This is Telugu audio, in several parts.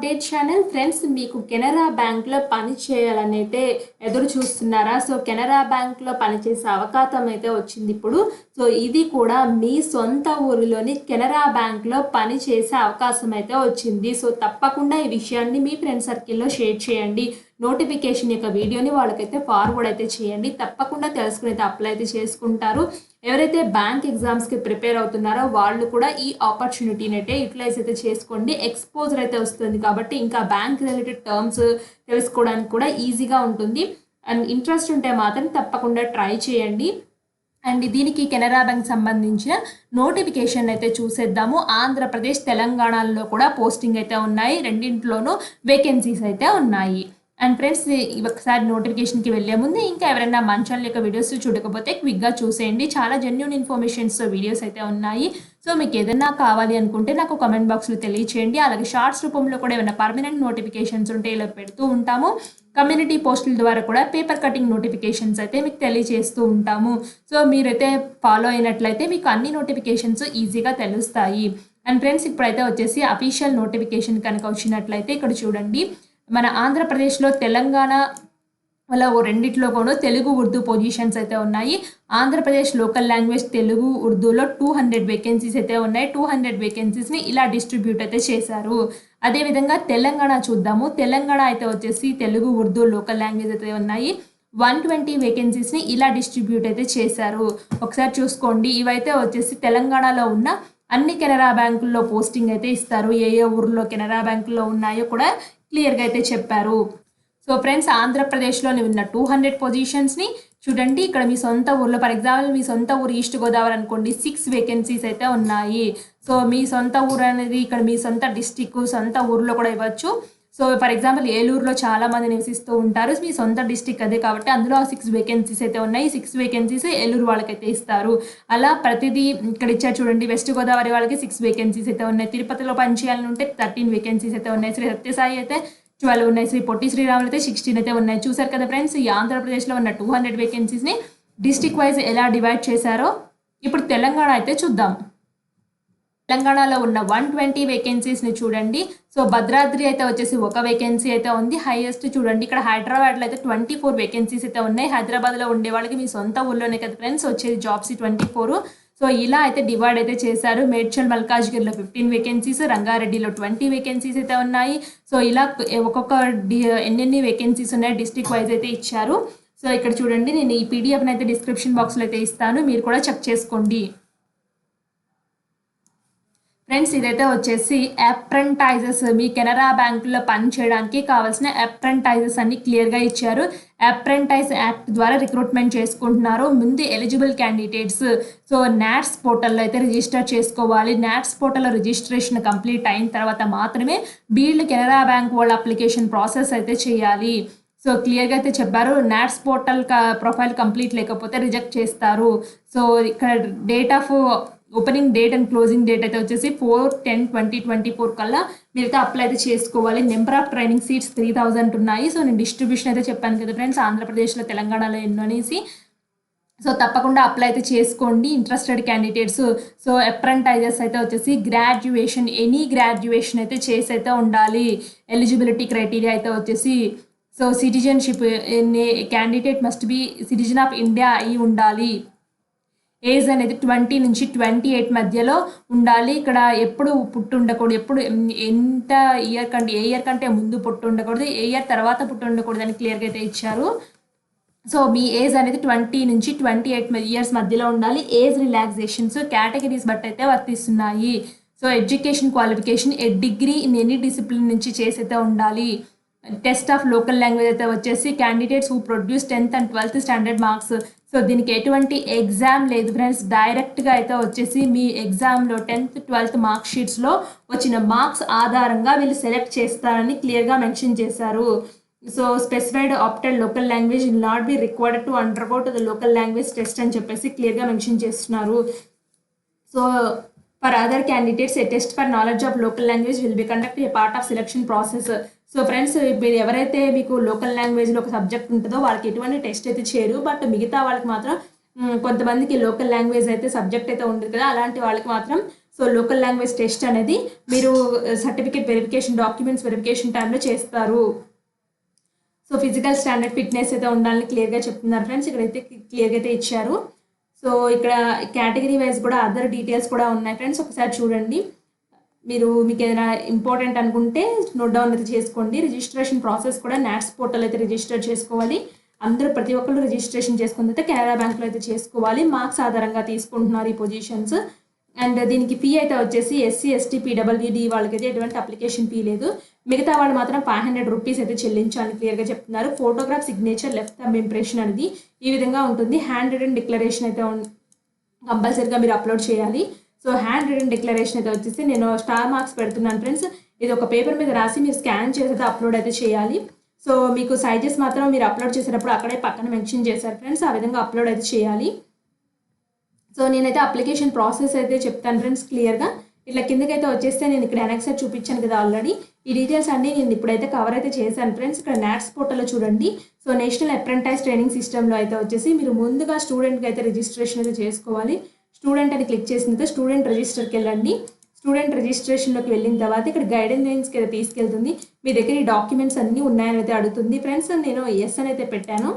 Update channel friends. మీకు కెనరా బ్యాంక్లో పని చేయాలని అయితే ఎదురు చూస్తున్నారా? సో కెనరా బ్యాంక్లో పనిచేసే అవకాశం అయితే వచ్చింది ఇప్పుడు. సో ఇది కూడా మీ సొంత ఊరిలోని కెనరా బ్యాంక్లో పని చేసే అవకాశం అయితే వచ్చింది. సో తప్పకుండా ఈ విషయాన్ని మీ ఫ్రెండ్ సర్కిల్లో షేర్ చేయండి. నోటిఫికేషన్ యొక్క వీడియోని వాళ్ళకైతే ఫార్వర్డ్ అయితే చేయండి. తప్పకుండా తెలుసుకుని అయితే అప్లై అయితే చేసుకుంటారు. ఎవరైతే బ్యాంక్ ఎగ్జామ్స్కి ప్రిపేర్ అవుతున్నారో వాళ్ళు కూడా ఈ ఆపర్చునిటీని అయితే యూటిలైజ్ అయితే చేసుకోండి. ఎక్స్పోజర్ అయితే వస్తుంది కాబట్టి ఇంకా బ్యాంక్ రిలేటెడ్ టర్మ్స్ తెలుసుకోవడానికి కూడా ఈజీగా ఉంటుంది. అండ్ ఇంట్రెస్ట్ ఉంటే మాత్రం తప్పకుండా ట్రై చేయండి. అండ్ దీనికి కెనరా బ్యాంక్ సంబంధించిన నోటిఫికేషన్ అయితే చూసేద్దాము. ఆంధ్రప్రదేశ్ తెలంగాణలో కూడా పోస్టింగ్ అయితే ఉన్నాయి. రెండింటిలోనూ వేకెన్సీస్ అయితే ఉన్నాయి. అండ్ ఫ్రెండ్స్, ఒకసారి నోటిఫికేషన్కి వెళ్ళే ముందు ఇంకా ఎవరైనా మన ఛానల్ యొక్క వీడియోస్ చూడకపోతే క్విక్గా చూసేయండి. చాలా జెన్యూన్ ఇన్ఫర్మేషన్స్ వీడియోస్ అయితే ఉన్నాయి. సో మీకు ఏదైనా కావాలి అనుకుంటే నాకు కామెంట్ బాక్స్లో తెలియచేయండి. అలాగే షార్ట్స్ రూపంలో కూడా ఏమైనా పర్మనెంట్ నోటిఫికేషన్స్ ఉంటే ఇలా పెడుతూ ఉంటాము. కమ్యూనిటీ పోస్టుల ద్వారా కూడా పేపర్ కటింగ్ నోటిఫికేషన్స్ అయితే మీకు తెలియజేస్తూ ఉంటాము. సో మీరైతే ఫాలో అయినట్లయితే మీకు అన్ని నోటిఫికేషన్స్ ఈజీగా తెలుస్తాయి. అండ్ ఫ్రెండ్స్, ఇప్పుడైతే వచ్చేసి అఫీషియల్ నోటిఫికేషన్ కనుక వచ్చినట్లయితే ఇక్కడ చూడండి. మన ఆంధ్రప్రదేశ్లో తెలంగాణ వల్ల రెండిట్లో కూడా తెలుగు ఉర్దూ పొజిషన్స్ అయితే ఉన్నాయి. ఆంధ్రప్రదేశ్ లోకల్ లాంగ్వేజ్ తెలుగు ఉర్దూలో 200 వేకెన్సీస్ అయితే ఉన్నాయి. 200 వేకెన్సీస్ని ఇలా డిస్ట్రిబ్యూట్ అయితే చేశారు. అదేవిధంగా తెలంగాణ చూద్దాము. తెలంగాణ అయితే వచ్చేసి తెలుగు ఉర్దూ లోకల్ లాంగ్వేజ్ అయితే ఉన్నాయి. 120 వేకెన్సీస్ని ఇలా డిస్ట్రిబ్యూట్ అయితే చేశారు. ఒకసారి చూసుకోండి. ఇవైతే వచ్చేసి తెలంగాణలో ఉన్న అన్ని కెనరా బ్యాంకుల్లో పోస్టింగ్ అయితే ఇస్తారు. ఏ ఏ ఊర్లో కెనరా బ్యాంకుల్లో ఉన్నాయో కూడా క్లియర్గా అయితే చెప్పారు. సో ఫ్రెండ్స్, ఆంధ్రప్రదేశ్లోని ఉన్న 200 పొజిషన్స్ని చూడండి. ఇక్కడ మీ సొంత ఊర్లో, ఫర్ ఎగ్జాంపుల్ మీ సొంత ఊరు ఈస్ట్ గోదావరి అనుకోండి, 6 వేకెన్సీస్ అయితే ఉన్నాయి. సో మీ సొంత ఊరు అనేది ఇక్కడ మీ సొంత డిస్టిక్, సొంత ఊర్లో కూడా ఇవ్వచ్చు. సో ఫర్ ఎగ్జాంపుల్ ఏలూరులో చాలా మంది నివసిస్తూ ఉంటారు. మీ సొంత డిస్టిక్ అదే కాబట్టి అందులో 6 వేకెన్సీస్ అయితే ఉన్నాయి. 6 వేకెన్సీస్ ఏలూరు వాళ్ళకైతే ఇస్తారు. అలా ప్రతిదీ ఇక్కడ ఇచ్చారు చూడండి. వెస్ట్ గోదావరి వాళ్ళకి 6 వేకెన్సీస్ అయితే ఉన్నాయి. తిరుపతిలో పనిచేయాలని ఉంటే 13 వేకెన్సీస్ అయితే ఉన్నాయి. శ్రీ సత్యసాయి అయితే 12 ఉన్నాయి. శ్రీ పొట్టి శ్రీరాములు అయితే 16 అయితే ఉన్నాయి. చూసారు కదా ఫ్రెండ్స్, ఈ ఆంధ్రప్రదేశ్లో ఉన్న 200 వేకెన్సీస్ని డిస్టిక్ వైజ్ ఎలా డివైడ్ చేశారో. ఇప్పుడు తెలంగాణ అయితే చూద్దాం. తెలంగాణలో ఉన్న 120 వేకెన్సీస్ని చూడండి. సో భద్రాద్రి అయితే వచ్చేసి 1 వేకెన్సీ అయితే ఉంది. హైయెస్ట్ చూడండి. ఇక్కడ హైదరాబాద్లో అయితే 24 వేకెన్సీస్ అయితే ఉన్నాయి. హైదరాబాద్లో ఉండే వాళ్ళకి మీ సొంత ఊళ్ళోనే కదా ఫ్రెండ్స్ వచ్చేది జాబ్స్ 24. సో ఇలా అయితే డివైడ్ అయితే చేశారు. మేడ్చల్ మల్కాజ్గిరిలో 15 వేకెన్సీస్, రంగారెడ్డిలో 20 వేకెన్సీస్ అయితే ఉన్నాయి. సో ఇలా ఒక్కొక్క ఎన్ని వేకెన్సీస్ ఉన్నాయి డిస్ట్రిక్ట్ వైజ్ అయితే ఇచ్చారు. సో ఇక్కడ చూడండి, నేను ఈ పీడిఎఫ్ని అయితే డిస్క్రిప్షన్ బాక్స్లో అయితే ఇస్తాను, మీరు కూడా చెక్ చేసుకోండి. ఫ్రెండ్స్, ఇదైతే వచ్చేసి అప్రెంటైజెస్, మీ కెనరా బ్యాంకులో పని చేయడానికి కావాల్సిన అప్రెంటైజెస్ అన్ని క్లియర్గా ఇచ్చారు. అప్రెంటైజ్ యాక్ట్ ద్వారా రిక్రూట్మెంట్ చేసుకుంటున్నారు. ముందు ఎలిజిబుల్ క్యాండిడేట్స్ సో నాట్స్ పోర్టల్లో అయితే రిజిస్టర్ చేసుకోవాలి. నాట్స్ పోర్టల్లో రిజిస్ట్రేషన్ కంప్లీట్ అయిన తర్వాత మాత్రమే వీళ్ళు కెనరా బ్యాంక్ వాళ్ళ అప్లికేషన్ ప్రాసెస్ అయితే చేయాలి. సో క్లియర్గా అయితే చెప్పారు. నాట్స్ పోర్టల్ ప్రొఫైల్ కంప్లీట్ లేకపోతే రిజెక్ట్ చేస్తారు. సో ఇక్కడ date of opening date and closing date అయితే వచ్చేసి 4/10/2024 కల్లా మీరైతే అప్లై అయితే చేసుకోవాలి. నెంబర్ ఆఫ్ ట్రైనింగ్ సీట్స్ 3000 ఉన్నాయి. సో నేను డిస్ట్రిబ్యూషన్ అయితే చెప్పాను కదా ఫ్రెండ్స్, ఆంధ్రప్రదేశ్లో తెలంగాణలో ఎన్నో అనేసి. సో తప్పకుండా అప్లై అయితే చేసుకోండి ఇంట్రెస్టెడ్ క్యాండిడేట్స్. సో అప్రెంటైజెస్ అయితే వచ్చేసి గ్రాడ్యుయేషన్, ఎనీ గ్రాడ్యుయేషన్ అయితే చేసి అయితే ఉండాలి. ఎలిజిబిలిటీ క్రైటీరియా అయితే వచ్చేసి so citizenship, candidate must be citizen of India అయి ఉండాలి. ఏజ్ అనేది 20 నుంచి 28 మధ్యలో ఉండాలి. ఇక్కడ ఎప్పుడు పుట్టి ఉండకూడదు, ఎప్పుడు ఎంత ఇయర్ కంటే ఏ ఇయర్ కంటే ముందు పుట్టి ఉండకూడదు, ఏ ఇయర్ తర్వాత పుట్టి ఉండకూడదు అని క్లియర్గా అయితే ఇచ్చారు. సో మీ ఏజ్ అనేది 20 నుంచి 28 ఇయర్స్ మధ్యలో ఉండాలి. ఏజ్ రిలాక్సేషన్స్ కేటగిరీస్ బట్టి అయితే వర్తిస్తున్నాయి. So education qualification degree in any discipline నుంచి చేసి అయితే ఉండాలి. టెస్ట్ ఆఫ్ లోకల్ లాంగ్వేజ్ అయితే వచ్చేసి candidates who produce 10th and 12th standard marks. So దీనికి ఎటువంటి ఎగ్జామ్ లేదు ఫ్రెండ్స్, డైరెక్ట్గా అయితే వచ్చేసి మీ ఎగ్జామ్లో 10th 12th మార్క్ షీట్స్లో వచ్చిన మార్క్స్ ఆధారంగా వీళ్ళు సెలెక్ట్ చేస్తారని క్లియర్గా మెన్షన్ చేశారు. So specified opted local language will not be required to undergo to the local language test అని చెప్పేసి క్లియర్గా మెన్షన్ చేస్తున్నారు. So for other candidates A test for knowledge of local language will be conduct A part of selection process. So friends, మీరు ఎవరైతే మీకు లోకల్ లాంగ్వేజ్లో ఒక సబ్జెక్ట్ ఉంటుందో వాళ్ళకి ఎటువంటి టెస్ట్ అయితే చేయరు. బట్ మిగతా వాళ్ళకి మాత్రం కొంతమందికి లోకల్ లాంగ్వేజ్ అయితే సబ్జెక్ట్ అయితే ఉండదు కదా, అలాంటి వాళ్ళకి మాత్రం సో లోకల్ లాంగ్వేజ్ టెస్ట్ అనేది మీరు సర్టిఫికేట్ వెరిఫికేషన్ డాక్యుమెంట్స్ వెరిఫికేషన్ టైంలో చేస్తారు. సో ఫిజికల్ స్టాండర్డ్ ఫిట్నెస్ అయితే ఉండాలని క్లియర్గా చెప్తున్నారు ఫ్రెండ్స్. ఇక్కడైతే క్లియర్గా అయితే ఇచ్చారు. సో ఇక్కడ కేటగిరీ వైజ్ కూడా అదర్ డీటెయిల్స్ కూడా ఉన్నాయి ఫ్రెండ్స్, ఒకసారి చూడండి. మీకు ఏదైనా ఇంపార్టెంట్ అనుకుంటే నోట్ డౌన్ అయితే చేసుకోండి. రిజిస్ట్రేషన్ ప్రాసెస్ కూడా నాట్స్ పోర్టల్ అయితే రిజిస్టర్ చేసుకోవాలి. అందరూ ప్రతి ఒక్కళ్ళు రిజిస్ట్రేషన్ చేసుకుని అయితే కెనరా బ్యాంక్లో అయితే చేసుకోవాలి. మార్క్స్ ఆధారంగా తీసుకుంటున్నారు ఈ పొజిషన్స్. అండ్ దీనికి ఫీ అయితే వచ్చేసి SC ST PWD వాళ్ళకైతే ఎటువంటి అప్లికేషన్ ఫీ లేదు. మిగతా వాళ్ళు మాత్రం 500 రూపీస్ అయితే చెల్లించాలని క్లియర్గా చెప్తున్నారు. Photograph, signature, left thumb impression అనేది ఈ విధంగా ఉంటుంది. హ్యాండ్ రిటన్ డిక్లరేషన్ అయితే కంపల్సరీగా మీరు అప్లోడ్ చేయాలి. సో హ్యాండ్ రిటన్ డిక్లరేషన్ అయితే వచ్చేసి నేను స్టార్ మార్క్స్ పెడుతున్నాను ఫ్రెండ్స్. ఇది ఒక పేపర్ మీద రాసి మీరు స్కాన్ చేసి అయితే అప్లోడ్ అయితే చేయాలి. సో మీకు సైజెస్ మాత్రం మీరు అప్లోడ్ చేసేటప్పుడు అక్కడే పక్కన మెన్షన్ చేశారు ఫ్రెండ్స్, ఆ విధంగా అప్లోడ్ అయితే చేయాలి. సో నేనైతే అప్లికేషన్ ప్రాసెస్ అయితే చెప్తాను ఫ్రెండ్స్ క్లియర్గా. ఇట్లా కిందకైతే వచ్చేస్తే నేను ఇక్కడ అనెక్సర్ చూపించాను కదా ఆల్రెడీ. ఈ డీటెయిల్స్ అన్నీ నేను ఇప్పుడైతే కవర్ అయితే చేశాను ఫ్రెండ్స్. ఇక్కడ నాట్స్ పోర్టల్లో చూడండి. సో నేషనల్ అప్రెంటైజ్ ట్రైనింగ్ సిస్టంలో అయితే వచ్చేసి మీరు ముందుగా స్టూడెంట్కి అయితే రిజిస్ట్రేషన్ అయితే చేసుకోవాలి. స్టూడెంట్ అని క్లిక్ చేసిన తర్వాత స్టూడెంట్ రిజిస్టర్కి వెళ్ళండి. స్టూడెంట్ రిజిస్ట్రేషన్లోకి వెళ్ళిన తర్వాత ఇక్కడ గైడెన్స్కి అయితే తీసుకెళ్తుంది. మీ దగ్గర ఈ డాక్యుమెంట్స్ అన్నీ ఉన్నాయని అయితే అడుగుతుంది ఫ్రెండ్స్. నేను ఎస్ అని అయితే పెట్టాను.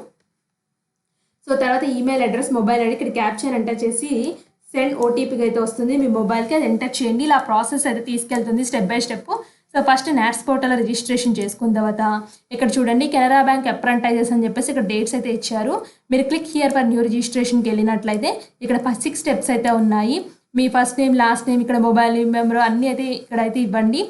సో తర్వాత ఈమెయిల్ అడ్రస్, మొబైల్ ఐడి, ఇక్కడ క్యాప్చర్ ఎంటర్ చేసి సెండ్ OTPకి అయితే వస్తుంది. మీ మొబైల్కి అది ఎంటర్ చేయండి. ఇలా ప్రాసెస్ అయితే తీసుకెళ్తుంది step by step. So first NATS పోర్టల్లో రిజిస్ట్రేషన్ చేసుకున్న తర్వాత ఇక్కడ చూడండి కెనరా బ్యాంక్ అప్రెంటైజెస్ అని చెప్పేసి ఇక్కడ డేట్స్ అయితే ఇచ్చారు. మీరు క్లిక్ హియర్ ఫర్ న్యూ రిజిస్ట్రేషన్కి వెళ్ళినట్లయితే ఇక్కడ 6 స్టెప్స్ అయితే ఉన్నాయి. మీ ఫస్ట్ నేమ్, లాస్ట్ నేమ్, ఇక్కడ మొబైల్ నెంబర్ అన్నీ అయితే ఇక్కడైతే ఇవ్వండి.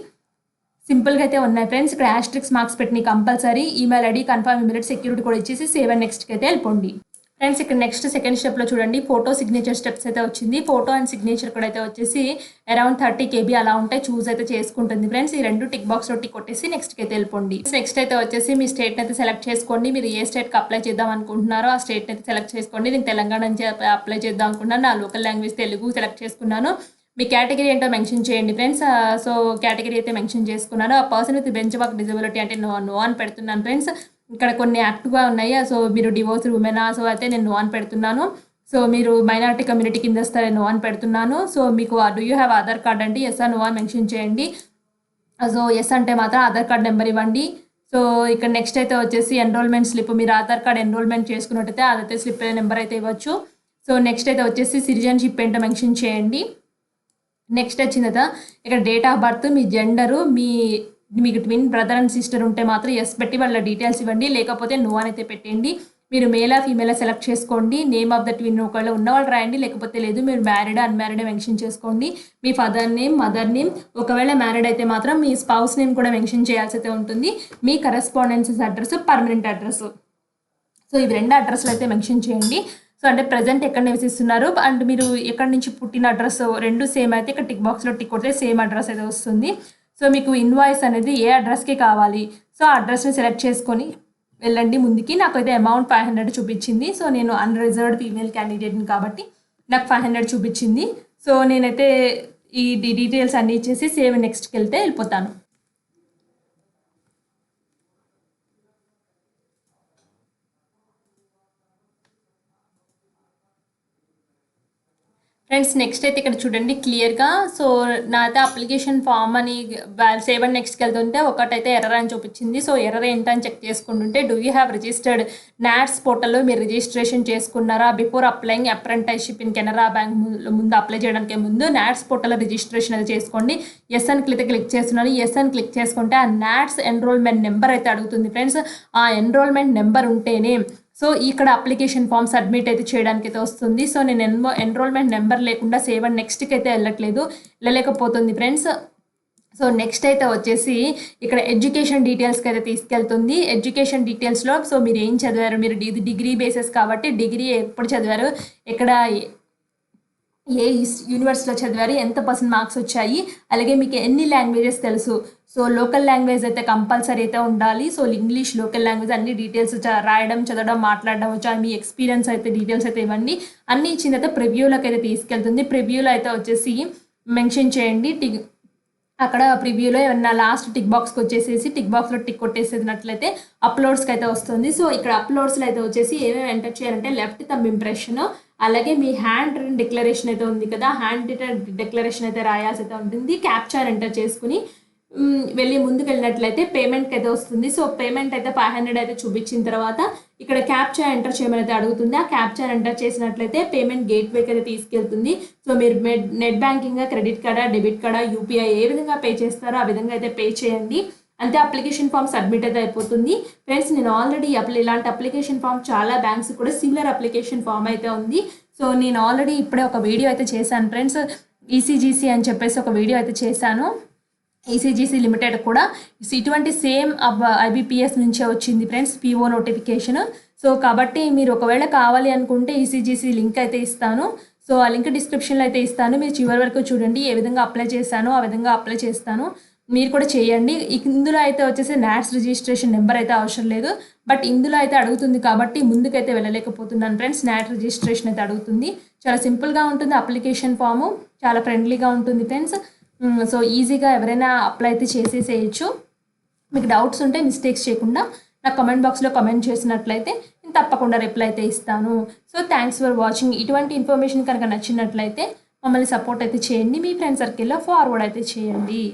సింపుల్గా అయితే ఉన్నాయి ఫ్రెండ్స్. ఇక్కడ *, మార్క్స్ పెట్టిన compulsory. Email ID, confirm immediate, security కూడా ఇచ్చేసి సేవ్ అండ్ నెక్స్ట్కి అయితే వెళ్ళిపోండి ఫ్రెండ్స్. ఇక్కడ నెక్స్ట్ సెకండ్ స్టెప్లో చూడండి ఫోటో సిగ్నేచర్ స్టెప్స్ అయితే వచ్చింది. ఫోటో అండ్ సిగ్నేచర్ కూడా అయితే వచ్చేసి అరౌండ్ 30 KB అలా ఉంటాయి. చూస్ అయితే చేసుకుంటుంది ఫ్రెండ్స్. ఈ 2 టిక్ బాక్స్లో టిక్ కొట్టేసి నెక్స్ట్కి అయితే వెళ్ళిపోండి. నెక్స్ట్ అయితే వచ్చేసి మీ స్టేట్ని అయితే సెలెక్ట్ చేసుకోండి. మీరు ఏ స్టేట్కి అప్లై చేద్దాం అనుకుంటున్నారో ఆ స్టేట్ని అయితే సెలెక్ట్ చేసుకోండి. నేను తెలంగాణ నుంచి అప్లై చేద్దాం అనుకున్నాను. నా లోకల్ లాంగ్వేజ్ తెలుగు సెలెక్ట్ చేసుకున్నాను. మీ కేటగిరీ ఏంటో మెన్షన్ చేయండి ఫ్రెండ్స్. సో కేటగిరీ అయితే మెన్షన్ చేసుకున్నాను. ఆ person with bench mark disability అంటే నో అని పెడుతున్నాను ఫ్రెండ్స్. ఇక్కడ కొన్ని యాక్టివ్గా ఉన్నాయి. సో మీరు డివోర్స్ ఉమెనా, సో అయితే నేను నో అని పెడుతున్నాను. సో మీరు మైనారిటీ కమ్యూనిటీ కింద వస్తారే నో అని పెడుతున్నాను. సో మీకు do you have Aadhaar card అంటే ఎస్ నో అని మెన్షన్ చేయండి. సో ఎస్ అంటే మాత్రం ఆధార్ కార్డ్ నెంబర్ ఇవ్వండి. సో ఇక్కడ నెక్స్ట్ అయితే వచ్చేసి ఎన్రోల్మెంట్ స్లిప్, మీరు ఆధార్ కార్డ్ ఎన్రోల్మెంట్ చేసుకున్నట్టయితే అదైతే స్లిప్ నెంబర్ అయితే ఇవ్వచ్చు. సో నెక్స్ట్ అయితే వచ్చేసి సిటిజన్షిప్ ఏంటో మెన్షన్ చేయండి. నెక్స్ట్ వచ్చిన తర్వాత ఇక్కడ date of birth, me gender, మీకు ట్విన్ బ్రదర్ అండ్ సిస్టర్ ఉంటే మాత్రం ఎస్ పెట్టి వాళ్ళ డీటెయిల్స్ ఇవ్వండి. లేకపోతే నో అని అయితే పెట్టండి. మీరు మేలా ఫీమేలా సెలెక్ట్ చేసుకోండి. నేమ్ ఆఫ్ ద ట్విన్ ఒకవేళ ఉన్నవాళ్ళు రాయండి, లేకపోతే లేదు. మీరు మ్యారీడ్ అన్మ్యారీడ్ మెన్షన్ చేసుకోండి. మీ ఫాదర్ నేమ్, మదర్ నేమ్, ఒకవేళ మ్యారీడ్ అయితే మాత్రం మీ స్పౌస్ నేమ్ కూడా మెన్షన్ చేయాల్సి అయితే ఉంటుంది. మీ కరెస్పాండెన్సెస్ అడ్రస్, పర్మనెంట్ అడ్రస్. సో ఇవి 2 అడ్రస్లు అయితే మెన్షన్ చేయండి. సో అంటే ప్రజెంట్ ఎక్కడ నివసిస్తున్నారు అండ్ మీరు ఎక్కడి నుంచి పుట్టిన అడ్రస్ 2 సేమ్ అయితే ఇక్కడ టిక్ బాక్స్లో టిక్ కొడితే సేమ్ అడ్రస్ అయితే వస్తుంది. సో మీకు ఇన్వాయిస్ అనేది ఏ అడ్రస్కి కావాలి, సో ఆ అడ్రస్ని సెలెక్ట్ చేసుకొని వెళ్ళండి ముందుకి. నాకైతే అమౌంట్ 500 చూపించింది. సో నేను అన్రిజర్వ్డ్ ఫీమేల్ క్యాండిడేట్ని కాబట్టి నాకు 500 చూపించింది. సో నేనైతే ఈ డీటెయిల్స్ అన్నీ ఇచ్చేసి సేవ్ నెక్స్ట్కి వెళ్తే వెళ్ళిపోతాను. ఫ్రెండ్స్ నెక్స్ట్ అయితే ఇక్కడ చూడండి క్లియర్గా. సో నాతో అప్లికేషన్ ఫామ్ అని సేవ్ అండ్ నెక్స్ట్కి వెళ్తుంటే ఒకటైతే ఎర్రర్ అని చూపించింది. సో ఎర్రర్ ఏంటని చెక్ చేసుకుంటుంటే do you have registered NATS పోర్టల్లో మీరు రిజిస్ట్రేషన్ చేసుకున్నారా before applying apprenticeship in Canara Bank ముందు అప్లై చేయడానికి ముందు నాట్స్ పోర్టల్లో రిజిస్ట్రేషన్ అది చేసుకోండి. ఎస్ అని క్లిక్ చేస్తున్నాను. ఎస్ అని క్లిక్ చేసుకుంటే ఆ నాట్స్ ఎన్రోల్మెంట్ నెంబర్ అయితే అడుగుతుంది ఫ్రెండ్స్. ఆ ఎన్రోల్మెంట్ నెంబర్ ఉంటేనే సో ఇక్కడ అప్లికేషన్ ఫామ్ సబ్మిట్ అయితే చేయడానికి అయితే వస్తుంది. సో నేను ఎన్రోల్మెంట్ నెంబర్ లేకుండా సేవ్ అండ్ నెక్స్ట్కి అయితే వెళ్ళలేకపోతుంది ఫ్రెండ్స్. సో నెక్స్ట్ అయితే వచ్చేసి ఇక్కడ ఎడ్యుకేషన్ డీటెయిల్స్కి అయితే తీసుకెళ్తుంది. ఎడ్యుకేషన్ డీటెయిల్స్లో సో మీరు ఏం చదివారు, మీరు డిగ్రీ బేసెస్ కాబట్టి డిగ్రీ ఎప్పుడు చదివారు, ఎక్కడ ఏ యూనివర్సిటీలో చదివారు, ఎంత % మార్క్స్ వచ్చాయి, అలాగే మీకు ఎన్ని లాంగ్వేజెస్ తెలుసు. సో లోకల్ లాంగ్వేజ్ అయితే కంపల్సరీ అయితే ఉండాలి. సో ఇంగ్లీష్, లోకల్ లాంగ్వేజ్ అన్ని డీటెయిల్స్ రాయడం, చదవడం, మాట్లాడడం వచ్చా, మీ ఎక్స్పీరియన్స్ అయితే డీటెయిల్స్ అయితే ఇవ్వండి. అన్ని ఇచ్చిన తర్వాత ప్రివ్యూలోకి అయితే తీసుకెళ్తుంది. ప్రివ్యూలో అయితే వచ్చేసి మెన్షన్ చేయండి. అక్కడ ప్రివ్యూలో ఏమన్నా లాస్ట్ టిక్ బాక్స్కి వచ్చేసేసి టిక్ బాక్స్లో టిక్ కొట్టేసినట్లయితే అప్లోడ్స్కి అయితే వస్తుంది. సో ఇక్కడ అప్లోడ్స్లో అయితే వచ్చేసి ఏమేమి ఎంటర్ చేయాలంటే లెఫ్ట్ థంబ్ ఇంప్రెషన్, అలాగే మీ హ్యాండ్ రిటన్ డిక్లరేషన్ అయితే ఉంది కదా, హ్యాండ్ రిటన్ డిక్లరేషన్ అయితే రాయాల్సి అయితే ఉంటుంది. క్యాప్చర్ ఎంటర్ చేసుకుని వెళ్ళి ముందుకు వెళ్ళినట్లయితే పేమెంట్కి అయితే వస్తుంది. సో పేమెంట్ అయితే 500 అయితే చూపించిన తర్వాత ఇక్కడ క్యాప్చర్ ఎంటర్ చేయమని అయితే అడుగుతుంది. ఆ క్యాప్చర్ ఎంటర్ చేసినట్లయితే పేమెంట్ గేట్వేకి అయితే తీసుకెళ్తుంది. సో మీరు నెట్ బ్యాంకింగ్, క్రెడిట్ కార్డా, డెబిట్ కార్డా, యూపీఐ ఏ విధంగా పే చేస్తారో ఆ విధంగా అయితే పే చేయండి. అంతే, అప్లికేషన్ ఫామ్ సబ్మిట్ అయితే అయిపోతుంది. ఫ్రెండ్స్, నేను ఆల్రెడీ ఇలాంటి అప్లికేషన్ ఫామ్ చాలా బ్యాంక్స్ కూడా సిమిలర్ అప్లికేషన్ ఫామ్ అయితే ఉంది. సో నేను ఆల్రెడీ ఇప్పుడే ఒక వీడియో అయితే చేశాను ఫ్రెండ్స్, ఈసీజీసీ అని చెప్పేసి ఒక వీడియో అయితే చేశాను. ఈసీజీసీ లిమిటెడ్ కూడా ఇటువంటి సేమ్ ఐబీపీఎస్ నుంచే వచ్చింది ఫ్రెండ్స్ పీఓ నోటిఫికేషన్. సో కాబట్టి మీరు ఒకవేళ కావాలి అనుకుంటే ఈసీజీసీ లింక్ అయితే ఇస్తాను. సో ఆ లింక్ డిస్క్రిప్షన్లో అయితే ఇస్తాను. మీరు చివరి వరకు చూడండి, ఏ విధంగా అప్లై చేశానో ఆ విధంగా అప్లై చేస్తాను. మీరు కూడా చేయండి. ఇందులో అయితే వచ్చేసి నాట్స్ రిజిస్ట్రేషన్ నెంబర్ అయితే అవసరం లేదు, బట్ ఇందులో అయితే అడుగుతుంది కాబట్టి ముందుకైతే వెళ్ళలేకపోతున్నాను ఫ్రెండ్స్. నాట్ రిజిస్ట్రేషన్ అయితే అడుగుతుంది. చాలా సింపుల్గా ఉంటుంది అప్లికేషన్ ఫాము, చాలా ఫ్రెండ్లీగా ఉంటుంది ఫ్రెండ్స్. సో ఈజీగా ఎవరైనా అప్లై అయితే చేసేసేయచ్చు. మీకు డౌట్స్ ఉంటే మిస్టేక్స్ చేయకుండా నాకు కమెంట్ బాక్స్లో కమెంట్ చేసినట్లయితే నేను తప్పకుండా రిప్లై అయితే ఇస్తాను. So thanks for watching. ఇటువంటి ఇన్ఫర్మేషన్ కనుక నచ్చినట్లయితే మమ్మల్ని సపోర్ట్ అయితే చేయండి, మీ ఫ్రెండ్ సర్కిల్లో ఫార్వర్డ్ అయితే చేయండి.